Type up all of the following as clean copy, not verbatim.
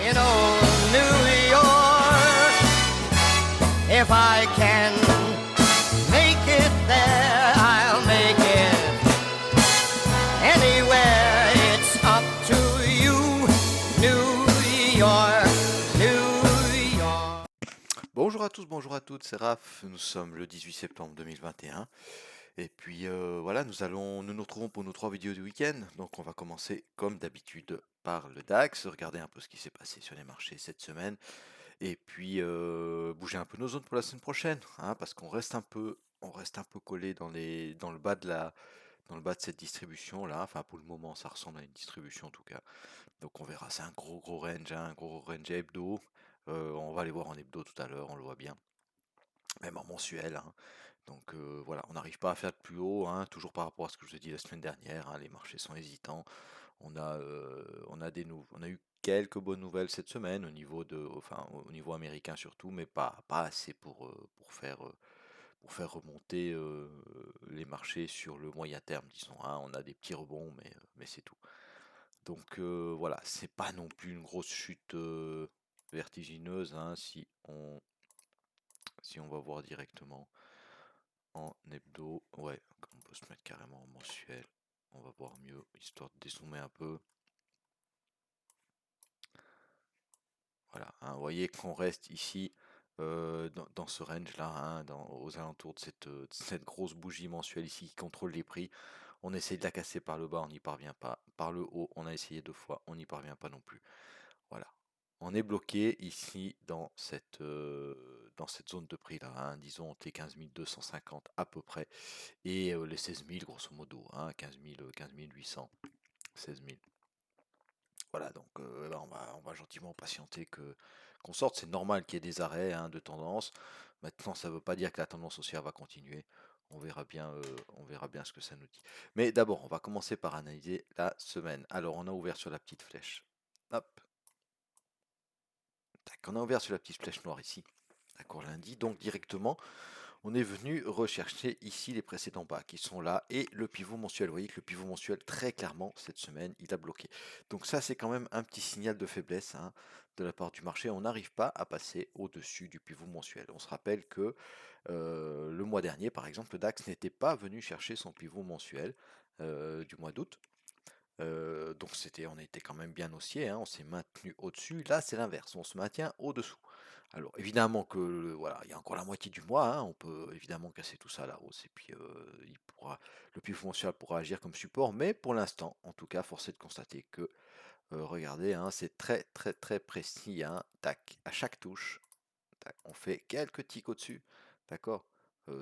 in old New York. If I can make it there, I'll make it anywhere. It's up to you, New York, New York. Bonjour à tous, bonjour à toutes, c'est Raph, nous sommes le 18 septembre 2021 et puis voilà, nous nous retrouvons pour nos 3 vidéos du week-end. Donc on va commencer comme d'habitude par le DAX, regarder un peu ce qui s'est passé sur les marchés cette semaine et puis bouger un peu nos zones pour la semaine prochaine, hein, parce on reste un peu collé dans le bas dans le bas de cette distribution là. Enfin, pour le moment ça ressemble à une distribution en tout cas. Donc on verra, c'est un gros range, hein, un gros range hebdo. On va aller voir en hebdo tout à l'heure, on le voit bien, même en mensuel, hein. Donc voilà, on n'arrive pas à faire de plus haut, hein, toujours par rapport à ce que je vous ai dit la semaine dernière, hein, les marchés sont hésitants. On a eu quelques bonnes nouvelles cette semaine au niveau américain surtout, mais pas assez pour faire remonter les marchés sur le moyen terme, disons, hein. On a des petits rebonds, mais c'est tout. Donc voilà, c'est pas non plus une grosse chute vertigineuse, hein, si on va voir directement en hebdo. Ouais, on peut se mettre carrément en mensuel. On va voir mieux, histoire de dézoomer un peu. Voilà, hein, vous voyez qu'on reste ici dans ce range-là, hein, aux alentours de cette grosse bougie mensuelle ici qui contrôle les prix. On essaye de la casser par le bas, on n'y parvient pas. Par le haut, on a essayé 2 fois, on n'y parvient pas non plus. Voilà. On est bloqué ici dans cette zone de prix là, hein, disons entre les 15 250 à peu près et les 16 000 grosso modo, hein, 15 800, 16 000. Voilà, donc là, on va gentiment patienter qu'on sorte. C'est normal qu'il y ait des arrêts, hein, de tendance. Maintenant, ça ne veut pas dire que la tendance haussière va continuer. On verra bien ce que ça nous dit. Mais d'abord, on va commencer par analyser la semaine. Alors, on a ouvert sur la petite flèche. Hop. Tac, on a ouvert sur la petite flèche noire ici. D'accord, lundi. Donc, directement, on est venu rechercher ici les précédents bas qui sont là et le pivot mensuel. Vous voyez que le pivot mensuel, très clairement, cette semaine, il a bloqué. Donc ça, c'est quand même un petit signal de faiblesse, hein, de la part du marché. On n'arrive pas à passer au-dessus du pivot mensuel. On se rappelle que le mois dernier, par exemple, le DAX n'était pas venu chercher son pivot mensuel du mois d'août. Donc on était quand même bien haussier, hein, on s'est maintenu au-dessus. Là, c'est l'inverse, on se maintient au-dessous. Alors évidemment que voilà, il y a encore la moitié du mois, hein, on peut évidemment casser tout ça à la hausse et puis le pivot mensuel pourra agir comme support, mais pour l'instant, en tout cas, force est de constater que regardez, hein, c'est très précis, hein, tac, à chaque touche, tac, on fait quelques tics au-dessus, d'accord,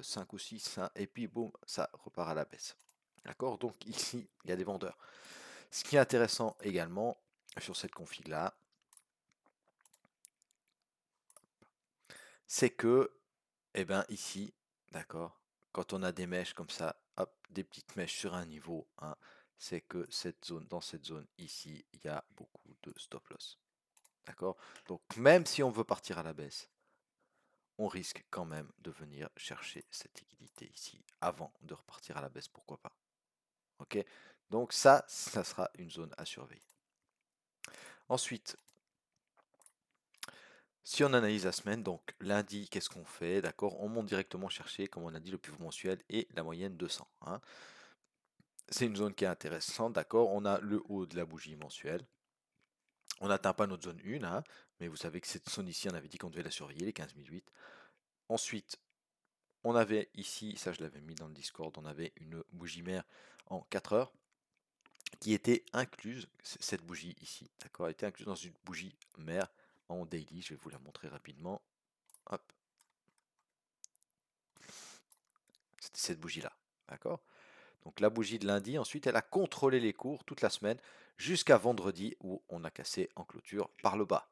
5 ou 6, hein, et puis boum, ça repart à la baisse. D'accord, donc ici, il y a des vendeurs. Ce qui est intéressant également sur cette config-là, c'est que, eh ben ici, d'accord, quand on a des mèches comme ça, hop, des petites mèches sur un niveau, hein, c'est que dans cette zone ici, il y a beaucoup de stop loss. D'accord? Donc même si on veut partir à la baisse, on risque quand même de venir chercher cette liquidité ici avant de repartir à la baisse, pourquoi pas. Ok? Donc ça sera une zone à surveiller. Ensuite, si on analyse la semaine, donc lundi, qu'est-ce qu'on fait? D'accord, on monte directement chercher, comme on a dit, le pivot mensuel et la moyenne 200, hein. C'est une zone qui est intéressante, d'accord. On a le haut de la bougie mensuelle. On n'atteint pas notre zone 1, hein, mais vous savez que cette zone ici, on avait dit qu'on devait la surveiller, les 15 008. Ensuite, on avait ici, ça je l'avais mis dans le Discord, on avait une bougie mère en 4 heures qui était incluse, cette bougie ici, d'accord, était incluse dans une bougie mère en daily. Je vais vous la montrer rapidement. Hop. C'était cette bougie-là, d'accord? Donc la bougie de lundi, ensuite, elle a contrôlé les cours toute la semaine jusqu'à vendredi où on a cassé en clôture par le bas,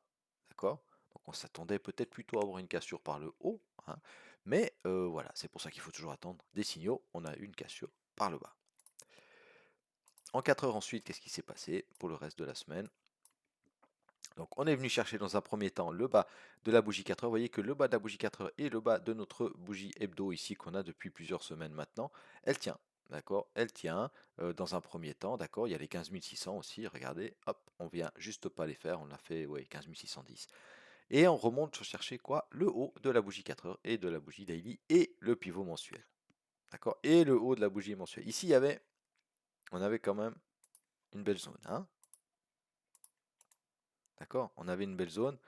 d'accord? Donc on s'attendait peut-être plutôt à avoir une cassure par le haut, hein, mais voilà, c'est pour ça qu'il faut toujours attendre des signaux. On a une cassure par le bas. En 4 heures ensuite, qu'est-ce qui s'est passé pour le reste de la semaine? Donc on est venu chercher dans un premier temps le bas de la bougie 4 heures. Vous voyez que le bas de la bougie 4 heures et le bas de notre bougie hebdo ici qu'on a depuis plusieurs semaines maintenant, elle tient. d'accord, elle tient dans un premier temps, d'accord, il y a les 15 600 aussi, regardez, hop, on vient juste pas les faire, on a fait, ouais, 15 610. Et on remonte sur chercher quoi? Le haut de la bougie 4 heures et de la bougie daily et le pivot mensuel, d'accord, et le haut de la bougie mensuelle. Ici, on avait quand même une belle zone, hein, d'accord, on avait une belle zone.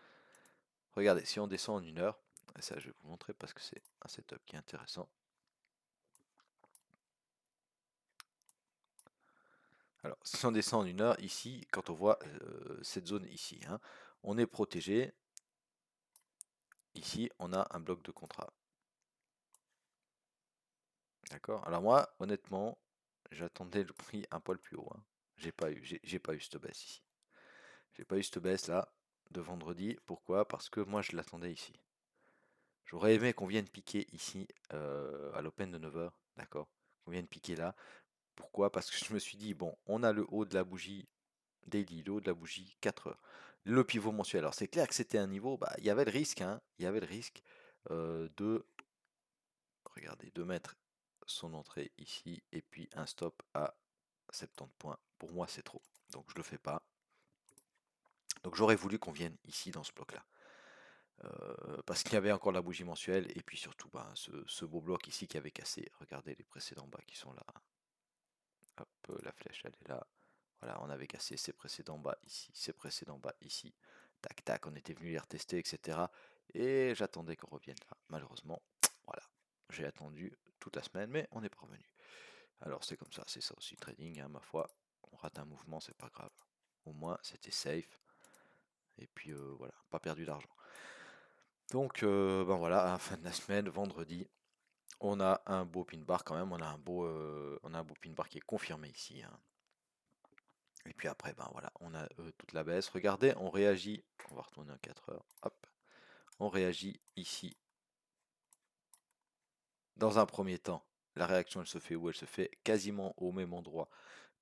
Regardez, si on descend en 1 heure, et ça je vais vous montrer parce que c'est un setup qui est intéressant. Alors, si on descend en 1 heure, ici, quand on voit cette zone ici, hein, on est protégé. Ici, on a un bloc de contrat. D'accord? Alors moi, honnêtement, j'attendais le prix un poil plus haut, hein. J'ai pas eu cette baisse ici. J'ai pas eu cette baisse là de vendredi. Pourquoi? Parce que moi, je l'attendais ici. J'aurais aimé qu'on vienne piquer ici à l'open de 9 heures, d'accord? Qu'on vienne piquer là. Pourquoi? Parce que je me suis dit, bon, on a le haut de la bougie daily, le haut de la bougie 4 heures. Le pivot mensuel. Alors c'est clair que c'était un niveau, bah, il y avait le risque, hein, il y avait le risque de, regardez, de mettre son entrée ici et puis un stop à 70 points. Pour moi, c'est trop. Donc je le fais pas. Donc j'aurais voulu qu'on vienne ici dans ce bloc-là. Parce qu'il y avait encore la bougie mensuelle et puis surtout bah, ce beau bloc ici qui avait cassé. Regardez les précédents bas qui sont là. Hop, la flèche elle est là. Voilà, on avait cassé ces précédents bas ici, ces précédents bas ici. Tac, tac, on était venu les retester, etc. Et j'attendais qu'on revienne là. Malheureusement, voilà. J'ai attendu toute la semaine, mais on n'est pas revenu. Alors c'est comme ça, c'est ça aussi le trading, hein, ma foi. On rate un mouvement, c'est pas grave. Au moins, c'était safe. Et puis voilà, pas perdu d'argent. Donc ben voilà, à la fin de la semaine, vendredi, on a un beau pin bar quand même. On a un beau pin bar qui est confirmé ici, hein. Et puis après, ben voilà, on a toute la baisse. Regardez, on réagit. On va retourner en 4 heures. Hop. On réagit ici. Dans un premier temps, la réaction, elle se fait où? Elle se fait quasiment au même endroit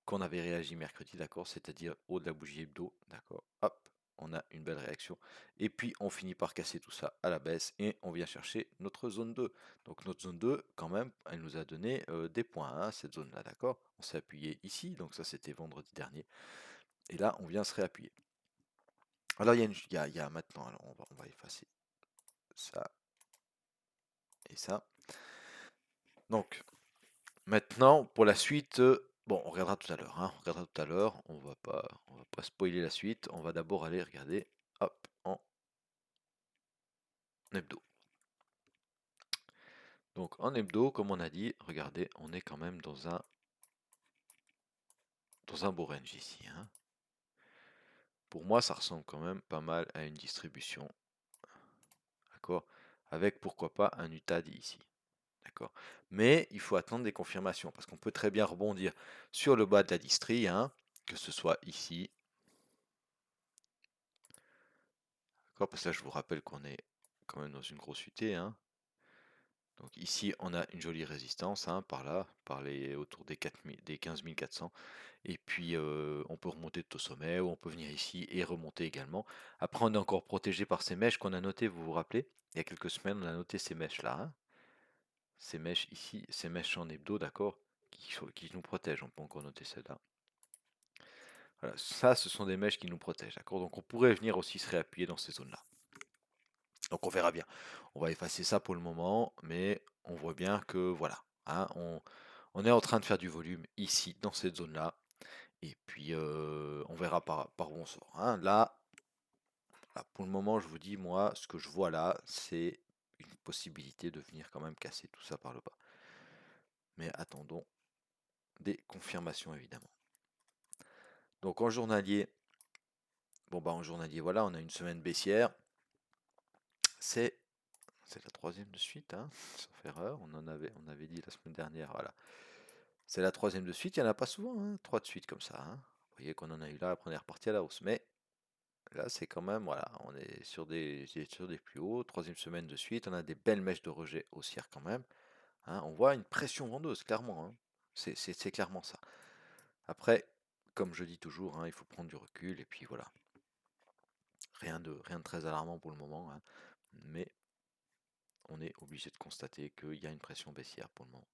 qu'on avait réagi mercredi, d'accord? C'est-à-dire au de la bougie hebdo, d'accord? Hop, on a une belle réaction. Et puis, on finit par casser tout ça à la baisse et on vient chercher notre zone 2. Donc, notre zone 2, quand même, elle nous a donné des points, hein, cette zone-là, d'accord? On s'est appuyé ici, donc ça, c'était vendredi dernier. Et là, on vient se réappuyer. Alors, il y a maintenant, alors on va effacer ça et ça. Donc, maintenant, pour la suite, bon, on regardera tout à l'heure, hein, on regardera tout à l'heure, on va pas spoiler la suite, on va d'abord aller regarder, hop, en hebdo. Donc, en hebdo, comme on a dit, regardez, on est quand même dans un beau range ici, hein. Pour moi, ça ressemble quand même pas mal à une distribution, d'accord, avec pourquoi pas un UTAD ici. D'accord. Mais il faut attendre des confirmations parce qu'on peut très bien rebondir sur le bas de la distrie, hein, que ce soit ici. D'accord, parce que là, je vous rappelle qu'on est quand même dans une grosse UT, hein. Donc ici, on a une jolie résistance, hein, par là, autour des 4000, des 15 400. Et puis, on peut remonter tout au sommet ou on peut venir ici et remonter également. Après, on est encore protégé par ces mèches qu'on a notées, vous vous rappelez? Il y a quelques semaines, on a noté ces mèches-là, hein. Ces mèches ici, ces mèches en hebdo, d'accord, qui nous protègent. On peut encore noter celle-là. Voilà, ça, ce sont des mèches qui nous protègent, d'accord. Donc on pourrait venir aussi se réappuyer dans ces zones-là. Donc on verra bien. On va effacer ça pour le moment, mais on voit bien que voilà, hein, on est en train de faire du volume ici, dans cette zone-là. Et puis on verra par où on sort, hein. Là, pour le moment, je vous dis, moi, ce que je vois là, c'est une possibilité de venir quand même casser tout ça par le bas. Mais attendons des confirmations évidemment. Donc en journalier, bon bah en journalier, voilà, on a une semaine baissière. C'est la troisième de suite, hein, sauf erreur. On avait dit la semaine dernière, voilà. C'est la troisième de suite, il n'y en a pas souvent, hein, trois de suite comme ça, hein. Vous voyez qu'on en a eu là, après on est reparti à la hausse. Mais là, c'est quand même, voilà, on est sur des plus hauts. Troisième semaine de suite, on a des belles mèches de rejet haussière quand même, hein. On voit une pression vendeuse, clairement, hein. C'est clairement ça. Après, comme je dis toujours, hein, il faut prendre du recul et puis voilà. Rien de très alarmant pour le moment, hein, mais on est obligé de constater qu'il y a une pression baissière pour le moment.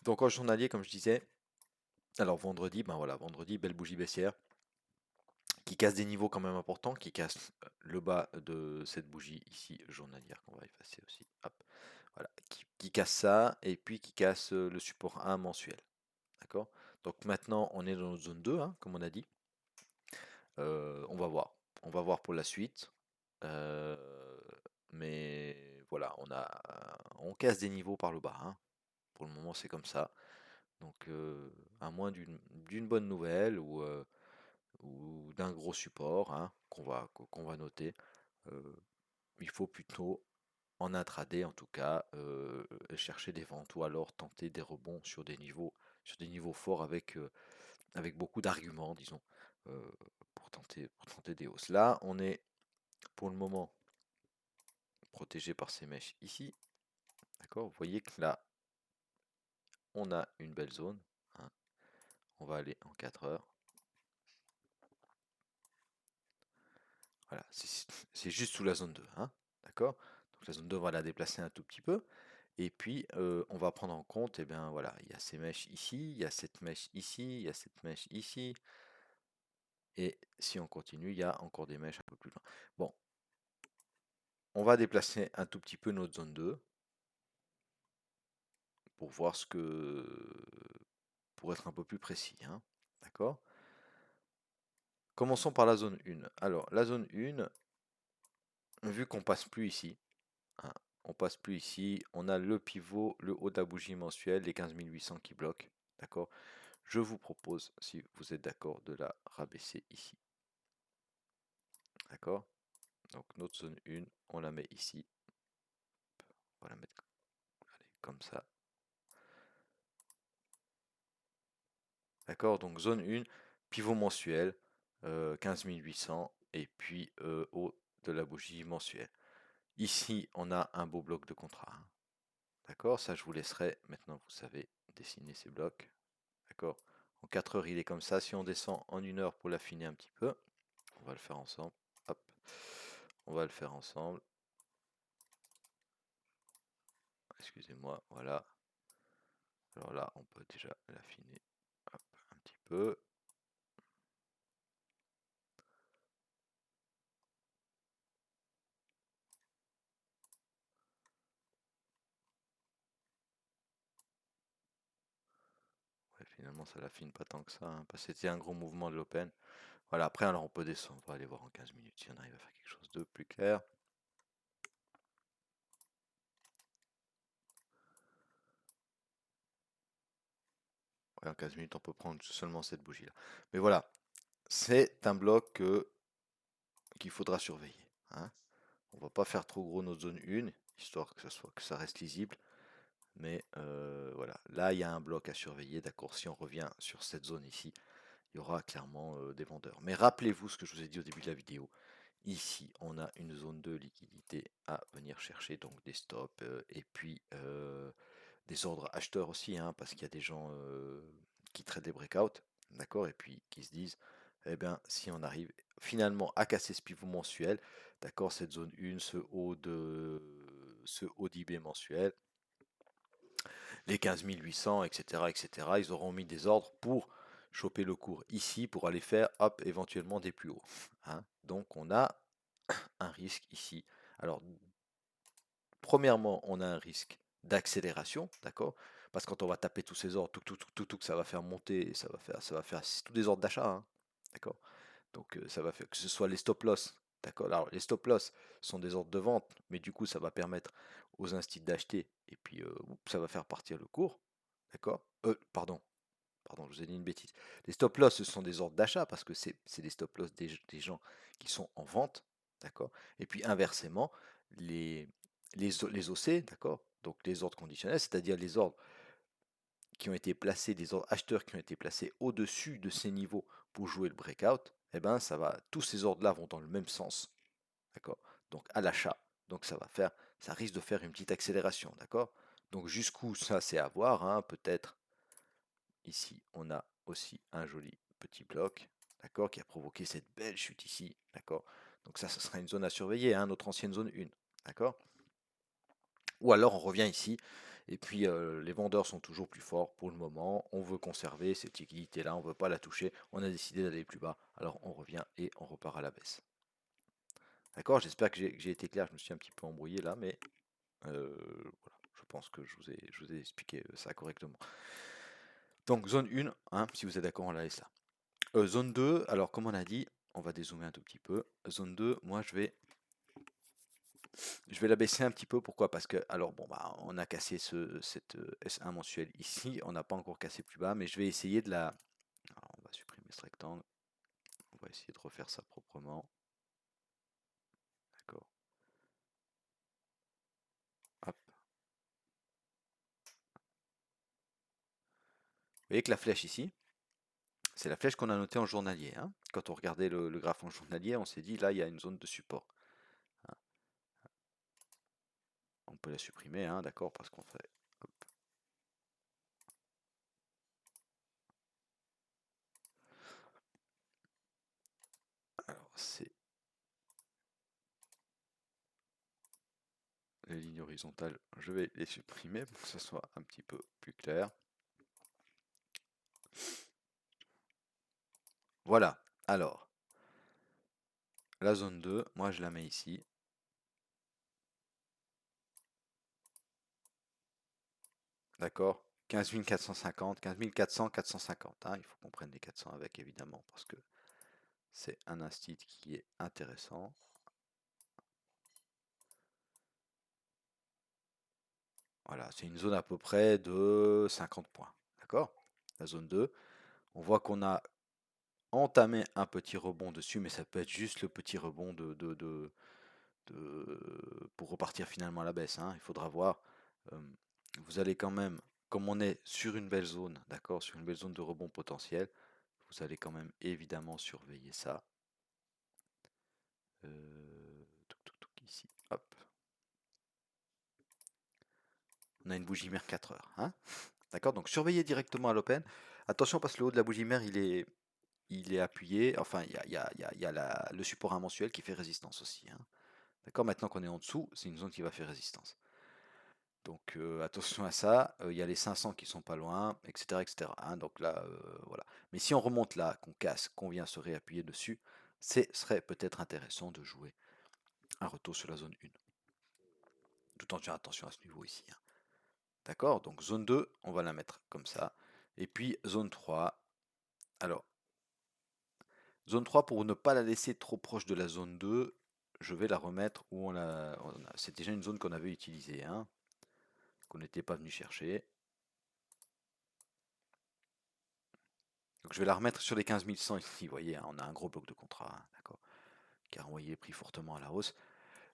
Donc en journalier, comme je disais, alors vendredi, ben voilà, vendredi, belle bougie baissière qui casse des niveaux quand même importants, qui casse le bas de cette bougie ici journalière qu'on va effacer aussi. Hop, voilà, qui casse ça et puis qui casse le support 1 mensuel. D'accord? Donc maintenant on est dans notre zone 2, hein, comme on a dit. On va voir. On va voir pour la suite. Euh, mais voilà, on casse des niveaux par le bas, hein. Pour le moment, c'est comme ça. Donc, à moins d'une bonne nouvelle ou d'un gros support, hein, qu'on va noter, euh, il faut plutôt en intraday en tout cas chercher des ventes ou alors tenter des rebonds sur des niveaux forts avec beaucoup d'arguments, disons, euh, pour tenter des hausses. Là, on est pour le moment protégé par ces mèches ici. D'accord? Vous voyez que là, on a une belle zone, hein. On va aller en 4 heures. Voilà, c'est juste sous la zone 2, hein. D'accord? Donc la zone 2, on va la déplacer un tout petit peu. Et puis, on va prendre en compte, et bien voilà, il y a ces mèches ici, il y a cette mèche ici, il y a cette mèche ici. Et si on continue, il y a encore des mèches un peu plus loin. Bon, on va déplacer un tout petit peu notre zone 2 pour voir pour être un peu plus précis, hein. D'accord? Commençons par la zone 1. Alors, la zone 1, vu qu'on passe plus ici, hein, on passe plus ici, on a le pivot, le haut de la bougie mensuelle, les 15 800 qui bloquent. D'accord? Je vous propose, si vous êtes d'accord, de la rabaisser ici. D'accord? Donc notre zone 1, on la met ici. On va la mettre comme ça. D'accord? Donc zone 1, pivot mensuel, 15 800, et puis haut de la bougie mensuelle. Ici, on a un beau bloc de contrat, hein. D'accord? Ça, je vous laisserai, maintenant, vous savez, dessiner ces blocs. D'accord? En 4 heures, il est comme ça. Si on descend en 1 heure pour l'affiner un petit peu, on va le faire ensemble. Hop. On va le faire ensemble. Excusez-moi, voilà. Alors là, on peut déjà l'affiner un petit peu. Ouais, finalement, ça l'affine pas tant que ça, hein, parce que c'était un gros mouvement de l'open. Voilà, après, alors on peut descendre. On va aller voir en 15 minutes si on arrive à faire quelque chose de plus clair. Ouais, en 15 minutes, on peut prendre seulement cette bougie-là. Mais voilà, c'est un bloc qu'il faudra surveiller, hein. On va pas faire trop gros notre zone 1, histoire que ça reste lisible. Mais voilà, là il y a un bloc à surveiller, d'accord. Si on revient sur cette zone ici, il y aura clairement des vendeurs. Mais rappelez-vous ce que je vous ai dit au début de la vidéo. Ici, on a une zone de liquidité à venir chercher, donc des stops et puis des ordres acheteurs aussi, hein, parce qu'il y a des gens qui traitent des breakouts, d'accord, et puis qui se disent, eh bien, si on arrive finalement à casser ce pivot mensuel, d'accord, cette zone 1, ce haut d'IB mensuel, les 15 800, etc., etc., ils auront mis des ordres pour choper le cours ici, pour aller faire, hop, éventuellement des plus hauts, hein. Donc on a un risque ici. Alors, premièrement, on a un risque d'accélération, d'accord? Parce que quand on va taper tous ces ordres, tout, ça va faire monter, ça va faire tous des ordres d'achat, hein, d'accord? Donc ça va faire que ce soit les stop loss, d'accord? Alors les stop loss sont des ordres de vente, mais du coup ça va permettre aux instituts d'acheter et puis ça va faire partir le cours, d'accord? Pardon, je vous ai dit une bêtise. Les stop loss, ce sont des ordres d'achat parce que c'est des stop loss des gens qui sont en vente, d'accord? Et puis inversement, les, les OC, d'accord? Donc les ordres conditionnels, c'est-à-dire les ordres qui ont été placés, des ordres acheteurs qui ont été placés au-dessus de ces niveaux pour jouer le breakout, eh ben tous ces ordres-là vont dans le même sens, d'accord? Donc à l'achat. Donc ça risque de faire une petite accélération, d'accord? Donc jusqu'où ça c'est à voir, hein, peut-être. Ici, on a aussi un joli petit bloc, d'accord, qui a provoqué cette belle chute ici, d'accord. Donc ça, ce sera une zone à surveiller, hein, notre ancienne zone 1, d'accord. Ou alors on revient ici Et puis les vendeurs sont toujours plus forts pour le moment. On veut conserver cette liquidité-là, on ne veut pas la toucher. On a décidé d'aller plus bas. Alors on revient et on repart à la baisse. D'accord, j'espère que j'ai été clair. Je me suis un petit peu embrouillé là, mais voilà, je pense que je vous ai expliqué ça correctement. Donc zone 1, hein, si vous êtes d'accord, on la laisse là. Zone 2, alors comme on a dit, on va dézoomer un tout petit peu. Zone 2, moi je vais la baisser un petit peu. Pourquoi? Parce que, alors bon, bah, on a cassé cette S1 mensuelle ici. On n'a pas encore cassé plus bas, mais je vais essayer de la... Alors, on va supprimer ce rectangle. On va essayer de refaire ça proprement. D'accord. Hop. Vous voyez que la flèche ici, c'est la flèche qu'on a notée en journalier, hein. Quand on regardait le graphe en journalier, on s'est dit, là, il y a une zone de support, hein. On peut la supprimer, hein, d'accord, parce qu'on fait... Hop. Alors, c'est les lignes horizontales, je vais les supprimer pour que ça soit un petit peu plus clair. Voilà, alors, la zone 2, moi je la mets ici. D'accord, 15 450, 15 400, 450, hein, il faut qu'on prenne les 400 avec évidemment, parce que c'est un instit qui est intéressant. Voilà, c'est une zone à peu près de 50 points, d'accord? La zone 2, on voit qu'on a entamé un petit rebond dessus, mais ça peut être juste le petit rebond pour repartir finalement à la baisse, hein. Il faudra voir. Vous allez quand même, comme on est sur une belle zone, d'accord, sur une belle zone de rebond potentiel, vous allez quand même évidemment surveiller ça. Ici, hop. On a une bougie mère 4 heures, hein. D'accord, donc surveillez directement à l'open. Attention parce que le haut de la bougie mère, il est appuyé. Enfin, il y a le support mensuel qui fait résistance aussi, hein. D'accord, maintenant qu'on est en dessous, c'est une zone qui va faire résistance. Donc attention à ça, il y a les 500 qui sont pas loin, etc. etc. hein. Donc là, voilà. Mais si on remonte là, qu'on casse, qu'on vient se réappuyer dessus, ce serait peut-être intéressant de jouer un retour sur la zone 1. Tout en faisant attention à ce niveau ici, hein. D'accord? Donc zone 2, on va la mettre comme ça. Et puis zone 3. Alors, zone 3, pour ne pas la laisser trop proche de la zone 2, je vais la remettre où c'est déjà une zone qu'on avait utilisée, hein, qu'on n'était pas venu chercher. Donc je vais la remettre sur les 15 100 ici, vous voyez, hein, on a un gros bloc de contrat, hein, d'accord, qui a renvoyé les prix fortement à la hausse.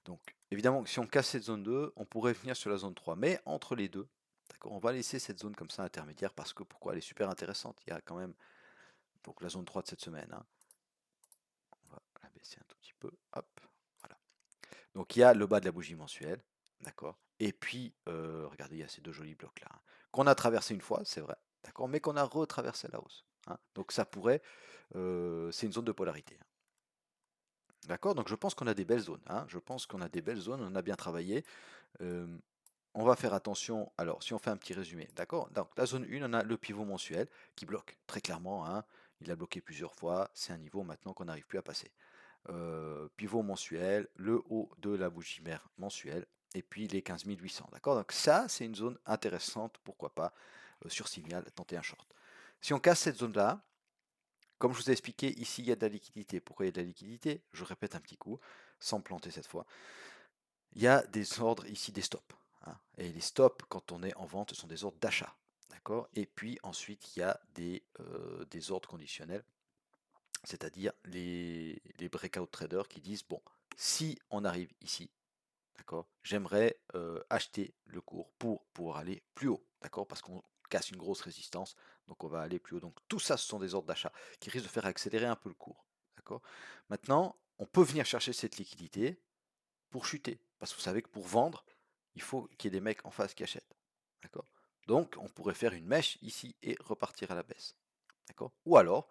Donc évidemment, si on casse cette zone 2, on pourrait venir sur la zone 3, mais entre les deux, d'accord, on va laisser cette zone comme ça intermédiaire, parce que pourquoi? Elle est super intéressante, il y a quand même donc la zone 3 de cette semaine, hein. On va la baisser un tout petit peu, hop, voilà. Donc il y a le bas de la bougie mensuelle, d'accord, et puis, regardez, il y a ces deux jolis blocs là, hein, qu'on a traversé une fois, c'est vrai, d'accord, mais qu'on a retraversé la hausse, hein. Donc ça pourrait, c'est une zone de polarité, hein. D'accord, donc je pense qu'on a des belles zones, hein. Je pense qu'on a des belles zones, on a bien travaillé. On va faire attention, alors si on fait un petit résumé, d'accord? Donc la zone 1, on a le pivot mensuel qui bloque, très clairement, hein. Il a bloqué plusieurs fois, c'est un niveau maintenant qu'on n'arrive plus à passer. Pivot mensuel, le haut de la bougie mère mensuelle, et puis les 15 800, d'accord? Donc ça, c'est une zone intéressante, pourquoi pas, sur signal, tenter un short. Si on casse cette zone-là, comme je vous ai expliqué, ici il y a de la liquidité. Pourquoi il y a de la liquidité? Je répète un petit coup, sans me planter cette fois. Il y a des ordres ici, des stops, hein. Et les stops, quand on est en vente, ce sont des ordres d'achat. D'accord? Et puis ensuite, il y a des ordres conditionnels, c'est-à-dire les breakout traders qui disent, bon, si on arrive ici, d'accord, j'aimerais acheter le cours pour pouvoir aller plus haut, d'accord, parce qu'on casse une grosse résistance, donc on va aller plus haut. Donc tout ça, ce sont des ordres d'achat qui risquent de faire accélérer un peu le cours, d'accord. Maintenant, on peut venir chercher cette liquidité pour chuter, parce que vous savez que pour vendre, il faut qu'il y ait des mecs en face qui achètent, d'accord. Donc on pourrait faire une mèche ici et repartir à la baisse, d'accord. Ou alors,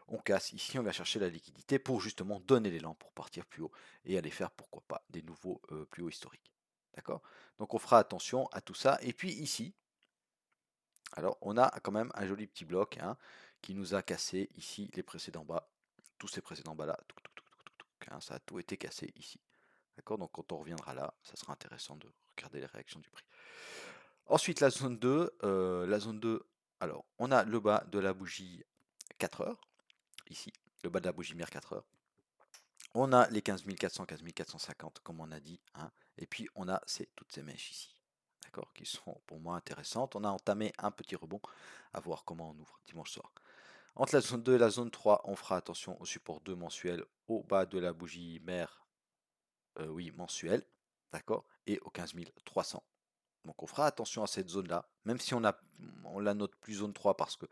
on casse ici, on va chercher la liquidité pour justement donner l'élan pour partir plus haut et aller faire, pourquoi pas, des nouveaux plus hauts historiques. D'accord. Donc on fera attention à tout ça. Et puis ici, Alors, on a quand même un joli petit bloc hein, qui nous a cassé ici les précédents bas. Tous ces précédents bas là, hein, ça a tout été cassé ici. D'accord? Donc quand on reviendra là, ça sera intéressant de regarder les réactions du prix. Ensuite, la zone 2. Alors, on a le bas de la bougie 4 heures, ici. Le bas de la bougie mire 4 heures. On a les 15 400, 15 450, comme on a dit. Hein, et puis, on a toutes ces mèches ici. D'accord? Qui sont pour moi intéressantes. On a entamé un petit rebond. À voir comment on ouvre dimanche soir. Entre la zone 2 et la zone 3, on fera attention au support 2 mensuel au bas de la bougie mère, oui, mensuel, d'accord, et au 15 300. Donc on fera attention à cette zone-là, même si on la note plus zone 3 parce que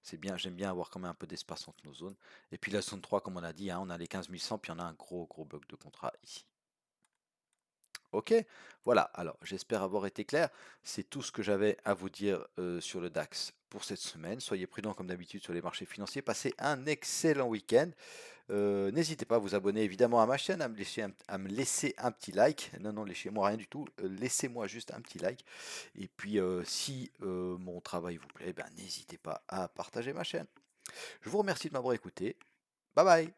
c'est bien, j'aime bien avoir quand même un peu d'espace entre nos zones. Et puis la zone 3, comme on a dit, hein, on a les 15 100, puis on a un gros bloc de contrat ici. Ok, voilà, alors j'espère avoir été clair. C'est tout ce que j'avais à vous dire sur le DAX pour cette semaine. Soyez prudents comme d'habitude sur les marchés financiers. Passez un excellent week-end. N'hésitez pas à vous abonner évidemment à ma chaîne, à me laisser un petit like. Non, non, laissez-moi rien du tout. Laissez-moi juste un petit like. Et puis, si mon travail vous plaît, ben, n'hésitez pas à partager ma chaîne. Je vous remercie de m'avoir écouté. Bye bye.